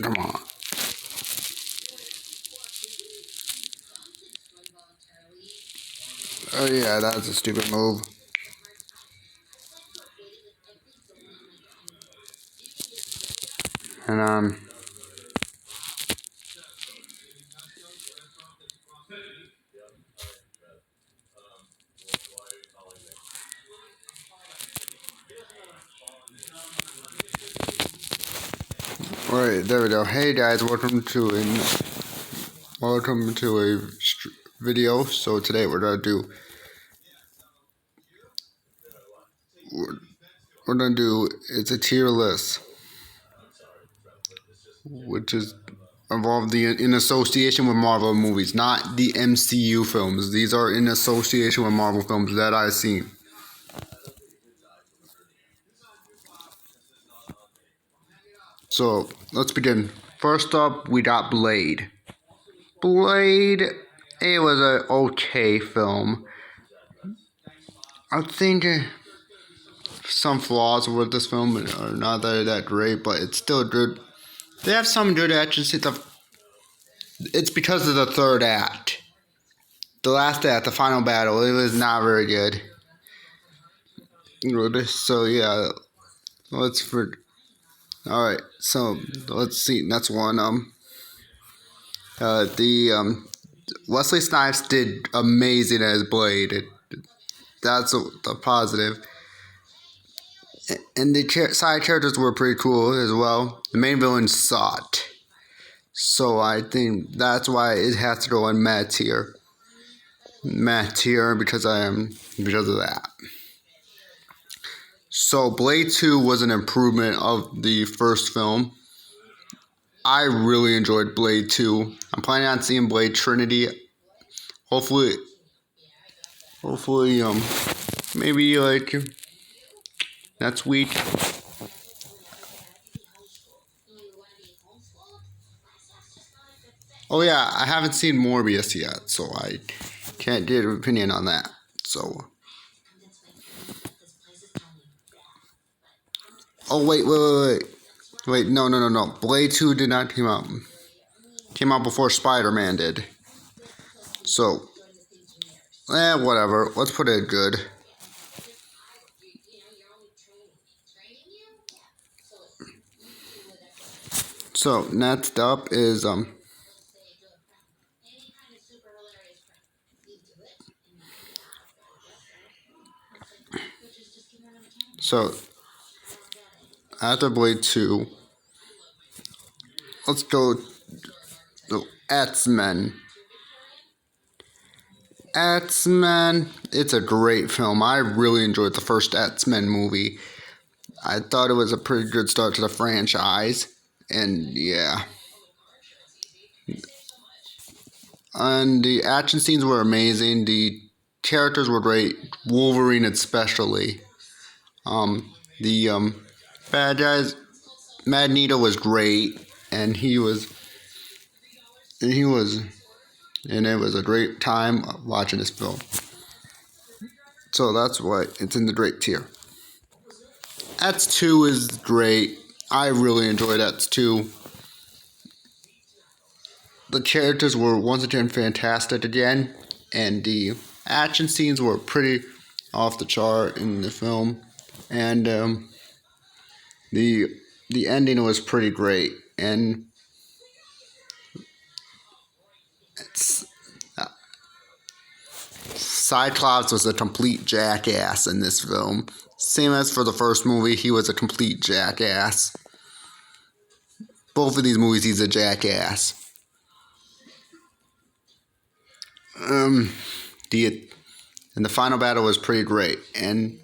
Come on. Oh yeah, that's a stupid move. And Alright, there we go. Hey guys, welcome to a video. So today we're gonna do it's a tier list, which is involved in association with Marvel movies, not the MCU films. These are in association with Marvel films that I've seen. So let's begin. First up, we got Blade. Blade, it was an okay film. I think some flaws with this film are not that great, but it's still good. They have some good action scenes. It's because of the third act. The last act, the final battle, it was not very good. So yeah, Alright, so let's see. Next one. Wesley Snipes did amazing as Blade. That's the positive. And the side characters were pretty cool as well. The main villain sucked. So I think that's why it has to go in Matt tier. Because of that. So Blade 2 was an improvement of the first film. I really enjoyed Blade 2. I'm planning on seeing Blade Trinity. Hopefully, maybe like next week. Oh yeah, I haven't seen Morbius yet, so I can't get an opinion on that. So. Oh wait, no. Blade 2 did not come out. Came out before Spider-Man did. So, whatever. Let's put it good. So, next up is, so, after Blade 2, let's go to X-Men. X-Men, it's a great film. I really enjoyed the first X-Men movie. I thought it was a pretty good start to the franchise. And yeah. And the action scenes were amazing. The characters were great. Wolverine especially. The bad guys, Magneto was great, and it was a great time watching this film. So that's why it's in the great tier. X2 is great. I really enjoyed X2. The characters were once again fantastic again, and the action scenes were pretty off the chart in the film, and the ending was pretty great, and Cyclops was a complete jackass in this film. Same as for the first movie, he was a complete jackass. Both of these movies, he's a jackass. And the final battle was pretty great, and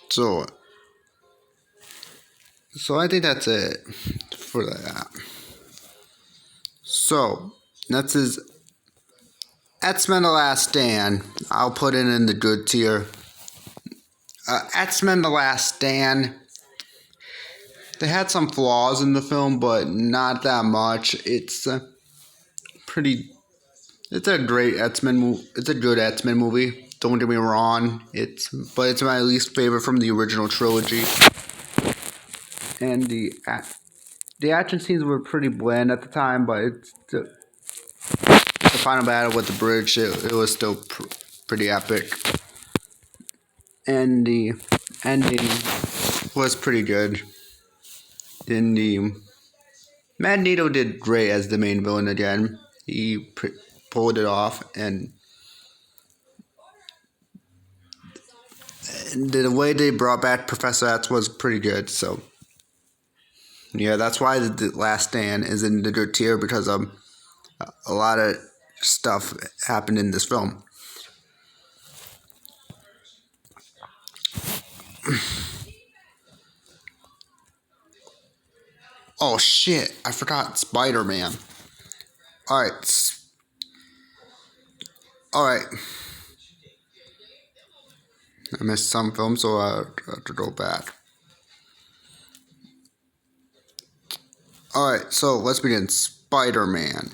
so I think that's it for that. So next is X-Men: The Last Stand. I'll put it in the good tier. X-Men: The Last Stand. They had some flaws in the film, but not that much. It's a great X-Men movie. It's a good X-Men movie. Don't get me wrong. It's my least favorite from the original trilogy. And the action scenes were pretty bland at the time, but the final battle with the bridge, it was still pretty epic. And the ending was pretty good. Then the Magneto did great as the main villain again. He pulled it off, and the way they brought back Professor X was pretty good. So yeah, that's why the Last Stand is in the good tier, because a lot of stuff happened in this film. Oh shit, I forgot Spider-Man. Alright. Alright. I missed some films, so I have to go back. Alright, so let's begin. Spider-Man.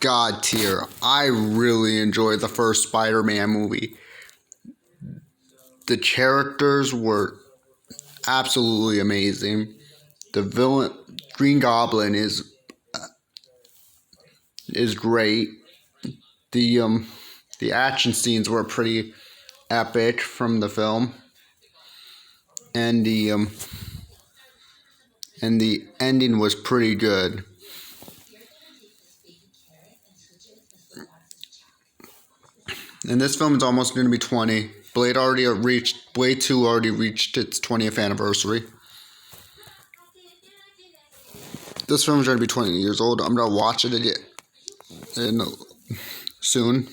God tier. I really enjoyed the first Spider-Man movie. The characters were absolutely amazing. The villain, Green Goblin, is great. The action scenes were pretty epic from the film, and the ending was pretty good. And this film is almost going to be 20. Blade 2 already reached its 20th anniversary. This film is going to be 20 years old. I'm going to watch it again soon.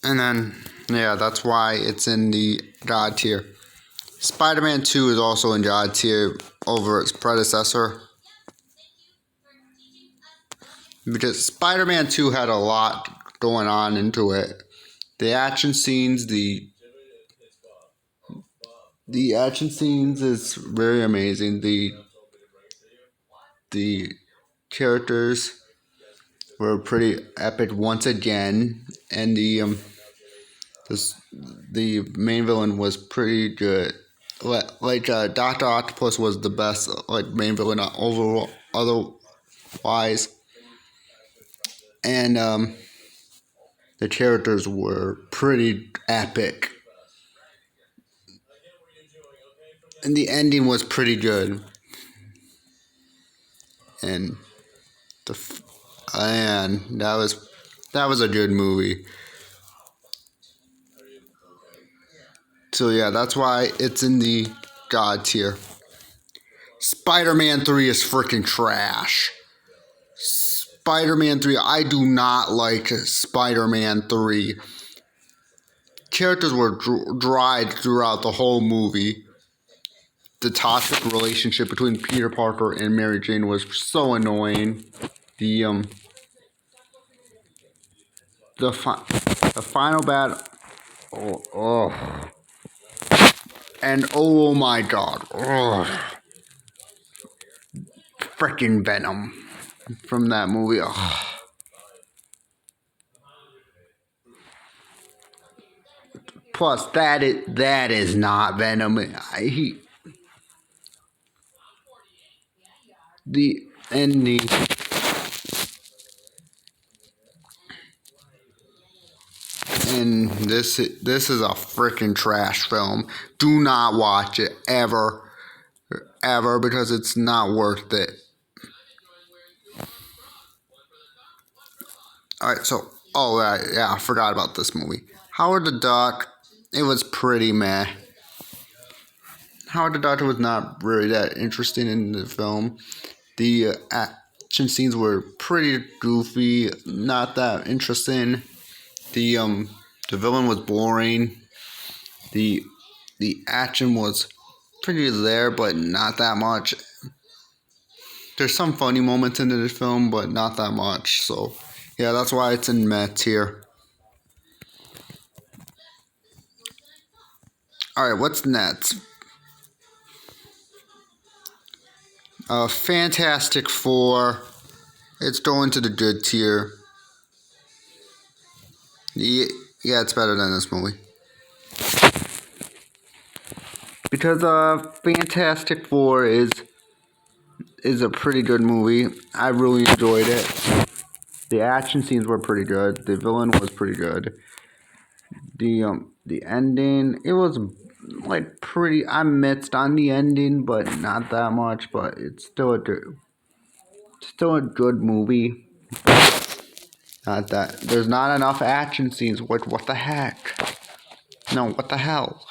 And then, yeah, that's why it's in the God tier. Spider-Man 2 is also in God tier over its predecessor, because Spider-Man 2 had a lot going on into it. The action scenes, the action scenes is very amazing. The characters were pretty epic once again, and the main villain was pretty good. Dr. Octopus was the best main villain overall, otherwise, and the characters were pretty epic, and the ending was pretty good, and that was a good movie. So yeah, that's why it's in the God tier. Spider-Man 3 is freaking trash. Spider-Man 3, I do not like Spider-Man 3. Characters were dried throughout the whole movie. The toxic relationship between Peter Parker and Mary Jane was so annoying. The final battle. Oh. And oh my god. Oh. Freaking Venom from that movie. Oh. Plus, that is not Venom. This is a freaking trash film. Do not watch it ever, because it's not worth it. Alright, so yeah, I forgot about this movie. Howard the Duck, it was pretty meh. Howard the Duck was not really that interesting in the film. The action scenes were pretty goofy, not that interesting. The villain was boring. The action was pretty there, but not that much. There's some funny moments in this film, but not that much. So yeah, that's why it's in meh tier. Alright, what's next? Fantastic Four. It's going to the good tier. Yeah, it's better than this movie. because Fantastic Four is a pretty good movie. I really enjoyed it. The action scenes were pretty good. The villain was pretty good. The ending, it was like pretty. I missed on the ending, but not that much. But it's still a good movie. Not that there's not enough action scenes. What the heck? No, what the hell?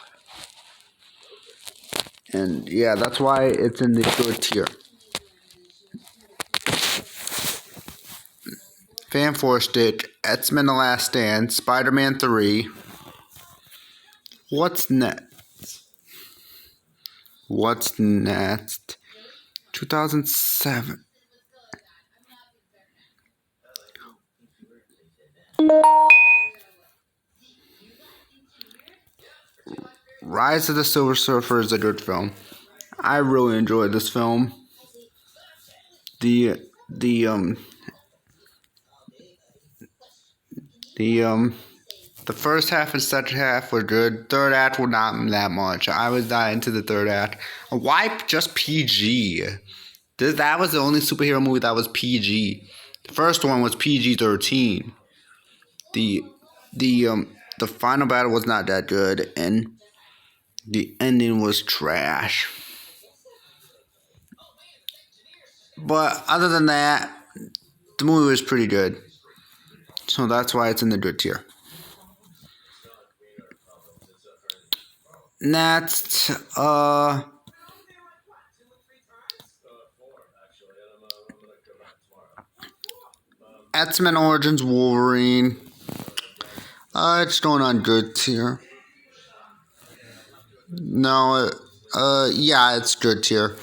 And yeah, that's why it's in the good tier. Fantastic, X-Men: The Last Stand, Spider-Man 3. What's next? What's next? 2007. Rise of the Silver Surfer is a good film. I really enjoyed this film. The the um the first half and second half were good. Third act was not that much. I was not into the third act. Why just PG? That was the only superhero movie that was PG. The first one was PG-13. The the final battle was not that good, and the ending was trash. But other than that, the movie was pretty good. So that's why it's in the good tier. Next, X-Men Origins Wolverine. It's going on good tier. No, yeah, it's good tier.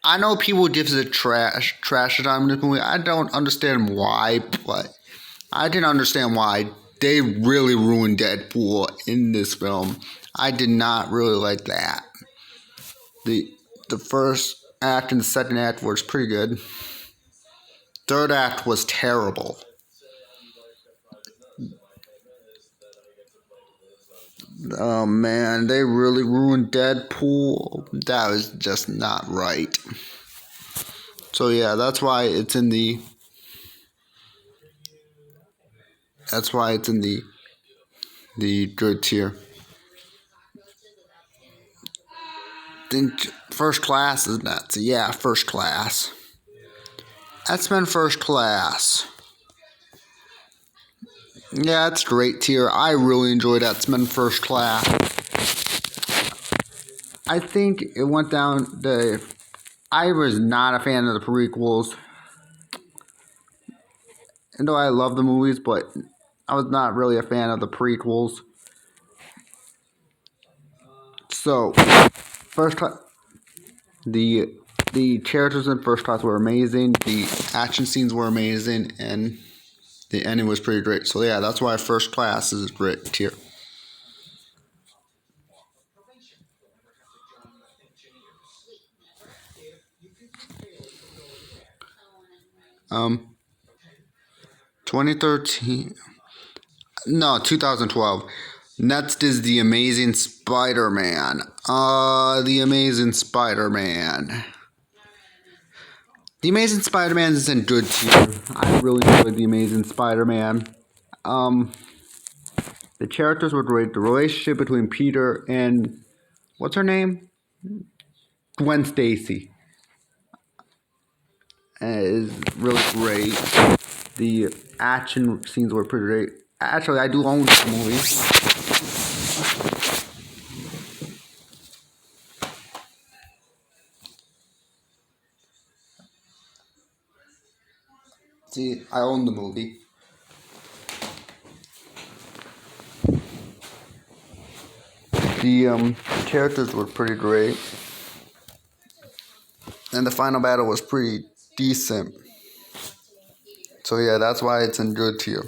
I know people give it trash on this movie. I don't understand why, but I didn't understand why they really ruined Deadpool in this film. I did not really like that. The first act and the second act was pretty good. Third act was terrible. Oh man, they really ruined Deadpool. That was just not right. So yeah, that's why it's in the good tier. Then First Class is nuts. Yeah, First Class. X-Men First Class. Yeah, it's great tier. I really enjoyed X-Men First Class. I think it went down the. I was not a fan of the prequels. And though I love the movies, but I was not really a fan of the prequels. So, First Class. The characters in First Class were amazing. The action scenes were amazing, and the ending was pretty great. So yeah, that's why First Class is a great tier. Um, 2013. No, 2012. Next is The Amazing Spider-Man. The Amazing Spider-Man. The Amazing Spider-Man is in good tier. I really enjoyed The Amazing Spider-Man. The characters were great. The relationship between Peter and what's her name? Gwen Stacy is really great. The action scenes were pretty great. Actually, I do own this movie. See, I own the movie. The characters were pretty great. And the final battle was pretty decent. So yeah, that's why it's in good tier.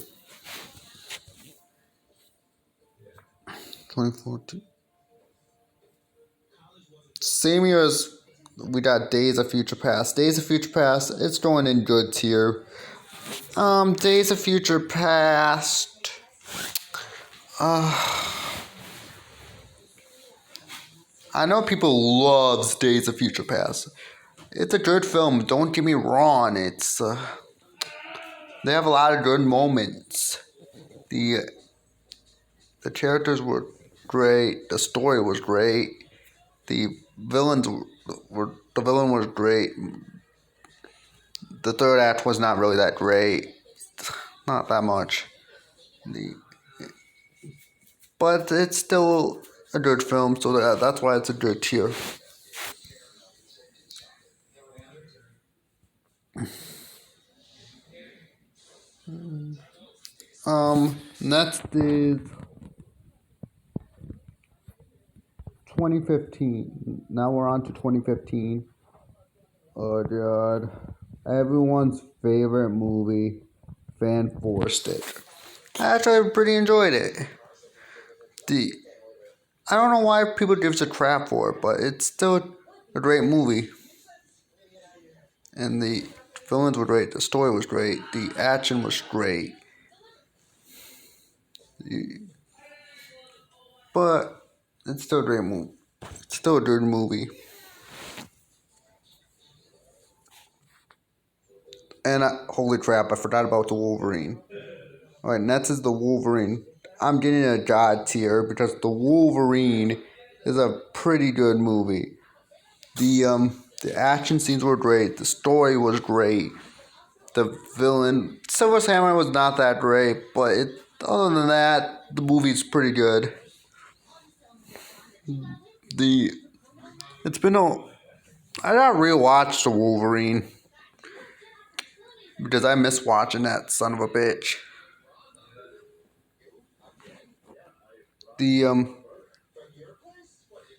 2014. Same year as we got Days of Future Past. Days of Future Past, it's going in good tier. Days of Future Past. I know people love Days of Future Past. It's a good film. Don't get me wrong. They have a lot of good moments. The the characters were great. The story was great. The villains the villain was great. The third act was not really that great. Not that much. The But it's still a good film, so that's why it's a good tier. Next is 2015. Now we're on to 2015. Oh god. Everyone's favorite movie, Fan Stick. I actually pretty enjoyed it. The I don't know why people give a crap for it, but it's still a great movie. And the villains were great, the story was great, the action was great. But it's still a great movie. It's still a good movie. And holy crap, I forgot about the Wolverine. Alright, next is the Wolverine. I'm getting a god tier because the Wolverine is a pretty good movie. The action scenes were great. The story was great. The villain, Silver Samurai, was not that great, but other than that, the movie's pretty good. The it's been a I gotta rewatch the Wolverine because I miss watching that son of a bitch. The um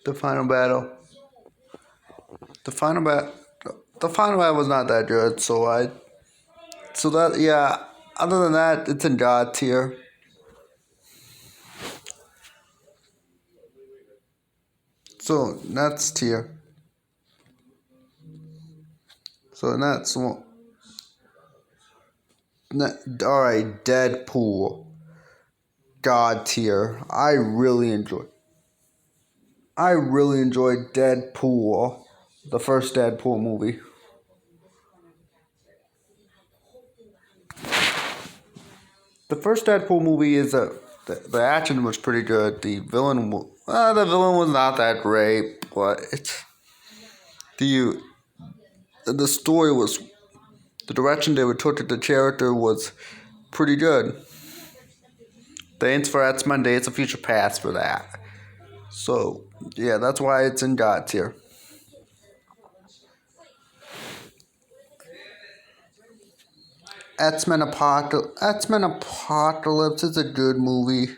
the final battle. The final battle. The final battle was not that good, so that yeah. Other than that, it's in God tier. So that's tier. So that's all right. Deadpool, God tier. I really enjoyed Deadpool, the first Deadpool movie. The first Deadpool movie is the action was pretty good. The villain was not that great, but the the story was the direction they took the character was pretty good. Thanks for X-Men Days of Future Past for that. So yeah, that's why it's in God tier. X-Men Apocalypse is a good movie.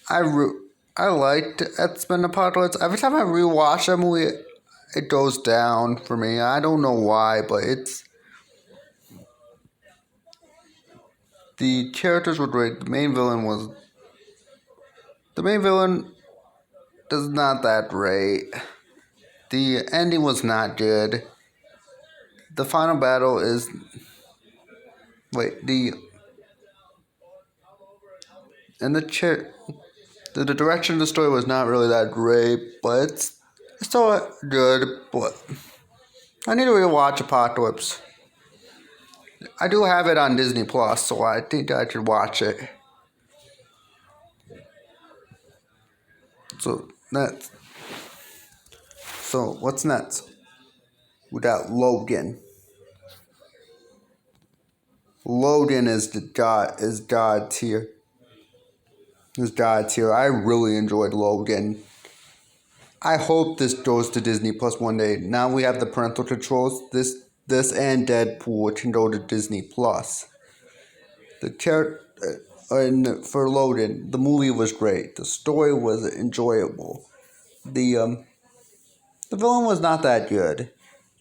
I re- I liked X-Men Apocalypse. Every time I rewatch that movie, it goes down for me. I don't know why, but the characters were great. The main villain is not that great. The ending was not good. The final battle is wait the and the direction of the story was not really that great, but it's still good. But I need to rewatch Apocalypse. I do have it on Disney Plus, so I think I should watch it. So next, what's next? We got Logan. Logan is God tier. Is God tier. I really enjoyed Logan. I hope this goes to Disney Plus one day. Now we have the parental controls. This and Deadpool can go to Disney Plus. The character and for Logan, the movie was great. The story was enjoyable. The villain was not that good.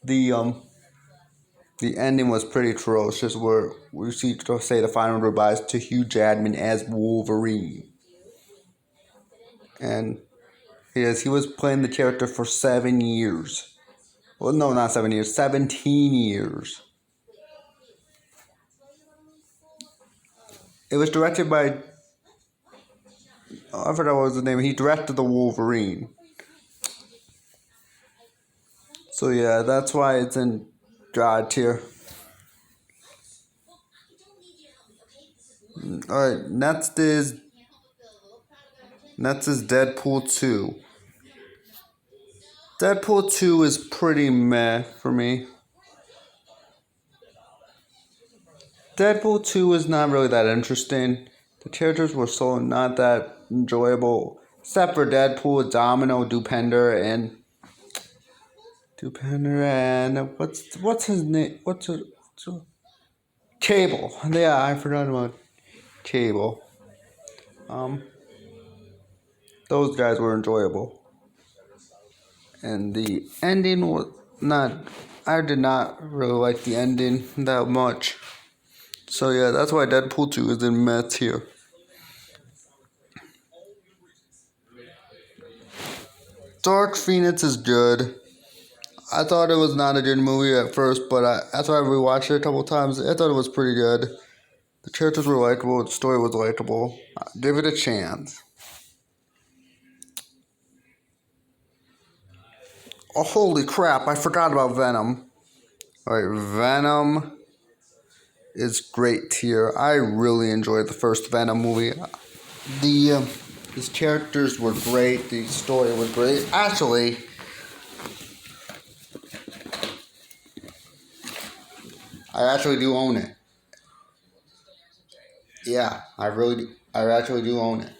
The ending was pretty ferocious, where we see to say the final goodbyes to Hugh Jackman as Wolverine, and he was playing the character for 7 years. Well, no, not 7 years, 17 years. It was directed by I forgot what was the name. He directed the Wolverine. So yeah, that's why it's in God tier. Alright, next is Deadpool 2. Deadpool 2 is pretty meh for me. Deadpool 2 is not really that interesting. The characters were so not that enjoyable. Except for Deadpool, Domino, Dupender and what's his name? Cable. Yeah, I forgot about Cable. Um those guys were enjoyable. And the ending was not I did not really like the ending that much. So yeah, that's why Deadpool 2 is in meth here. Dark Phoenix is good. I thought it was not a good movie at first, but after I rewatched it a couple times, I thought it was pretty good. The characters were likable, the story was likable. Give it a chance. Oh, holy crap, I forgot about Venom. Alright, Venom is great tier. I really enjoyed the first Venom movie. His characters were great, the story was great. Actually, I actually do own it. Yeah, I really do. I actually do own it.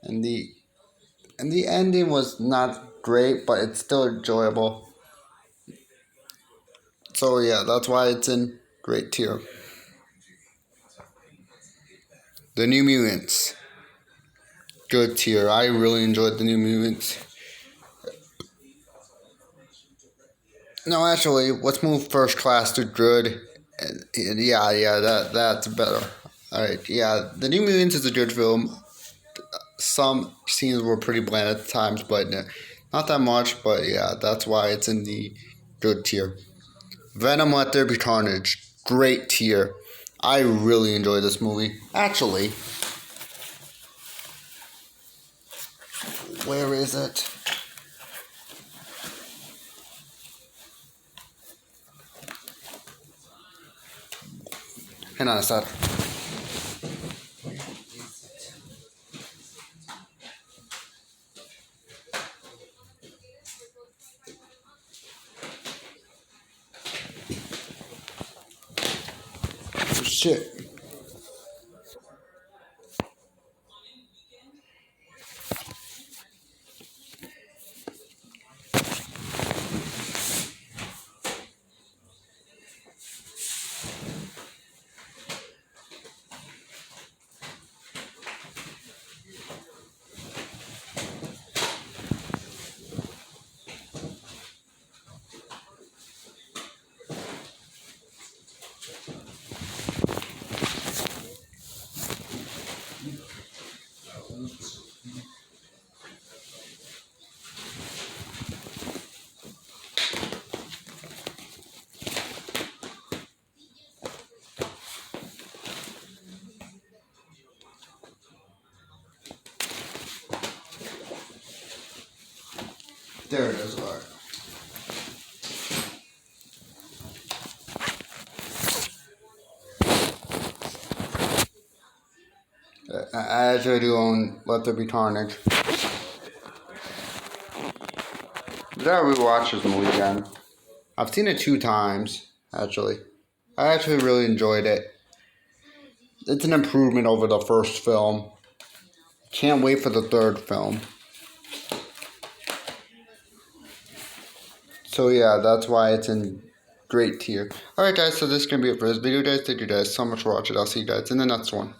And the ending was not great, but it's still enjoyable. So yeah, that's why it's in great tier. The New Mutants, good tier. I really enjoyed the New Mutants. No, actually, let's move First Class to good. Yeah, that's better. All right, yeah, the New Mutants is a good film. Some scenes were pretty bland at times, but not that much. But yeah, that's why it's in the good tier. Venom Let There Be Carnage, great tier. I really enjoyed this movie. Actually, where is it? Hang on a sec. Oh, shit. There it is. All right. I actually do own Let There Be Carnage. Did I rewatch this movie again? I've seen it 2 times, actually. I actually really enjoyed it. It's an improvement over the first film. Can't wait for the third film. So yeah, that's why it's in great tier. Alright guys, so this is going to be it for this video guys. Thank you guys so much for watching. I'll see you guys in the next one.